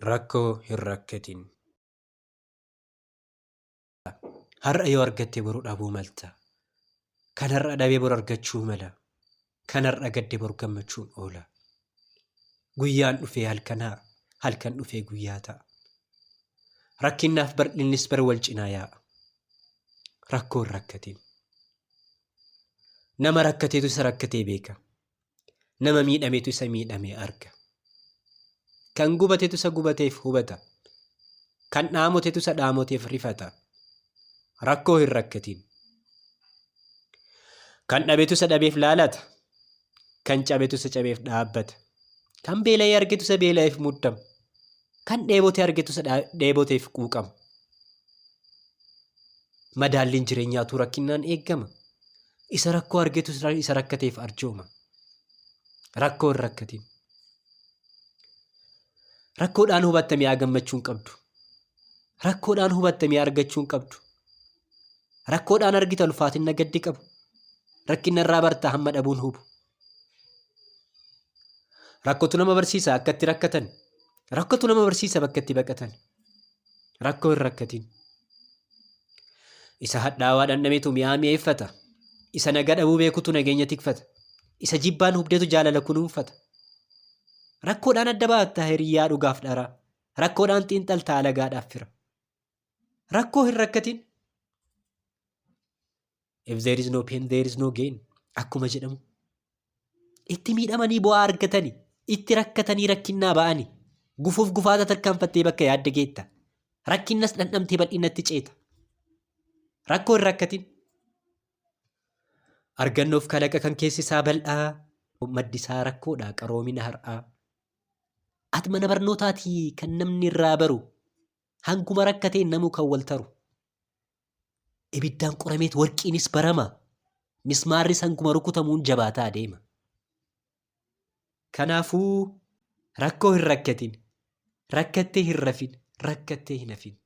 Rakkoo hin rakkatin. Har'a yoo argatte boru dhabuu malta. Kan har'a dhabee boru argachuu mala. Kan har'a gadde boru gammachuun oola. Guyyaan dhufee halkanaa, halkan dhufee guyyaa ta'a. Rakkinnaaf bal'innis bara wal cinaa yaa'a. Rakkoo hin rakkatin. Nama rakkateetu isa rakkatee beeka. Nama miidhameetu isa miidhamee arga. Kan gubateetu isa gubateef hubata. Kan dhaamoteetu isa dhaamoteef rifata. Rakkoo hin rakkatin. Kan dhabeetu isa dhabeef laalata. Kan cabeetu isa cabeef dhaabbata. Kan beela'ee argetu isa beela'eef muddama. Kan dheebotee argetu isa dheeboteef quuqama. Madaalliin jireenyaatu rakkinnaan eegama. Isa rakkoo argetu isa rakkateef arjooma. Rakkoo hin rakkatin. Rakkoodhaan hubattamee gammachuun qabdu. Rakkoodhaan hubattamee argachuun qabdu. Rakkoodhaan argita ulfaatina gaddi qabu. Rakkina irraa bartaa hamma dhabuun hubu. Rakkootu nama barsiisa akka itti rakkatan. Rakkootu nama barsiisa bakka itti baqatan. Rakkoo hin rakkatin. Isa hadhaawaa dhandhameetu mi'aa mi'eeffata. Isa nagaa dhabuu beekutu nageenya tikfata. Isa jibbaan hubdeetu jaalala kunuunfata. Rakkoodhaan adda baattaa hiriyyaa dhugaaf dharaa. Rakkoodhaan xiinxaltaa alagaadhaaf fira. Rakkoo hin rakkatin. If there is no pain, there is no gain. Akkuma jedhamu. Itti miidhamanii bu'aa argatanii, itti rakkatanii rakkinnaa ba'anii, gufuuf gufaata tarkaanfattee bakka yaadda geetta. Rakkinnas dhandhamtee bal'inatti ceeta. Rakkoo hin rakkatin. Argannoof kalaqa kan keessi isaa bal'aa, maddi isaa rakkoodhaa qaroomina har'aa. Ati mana barnootaatii kan namni irraa baru, hanguma rakkateen namuu kan wal taru. Ibiddaan qorameet warqiinis barama, mismaarris hanguma rukutamuun jabaataa adeema. Kanaafuu rakkoo hin rakkatin, rakkattee hin rafin, rakkattee hin hafin.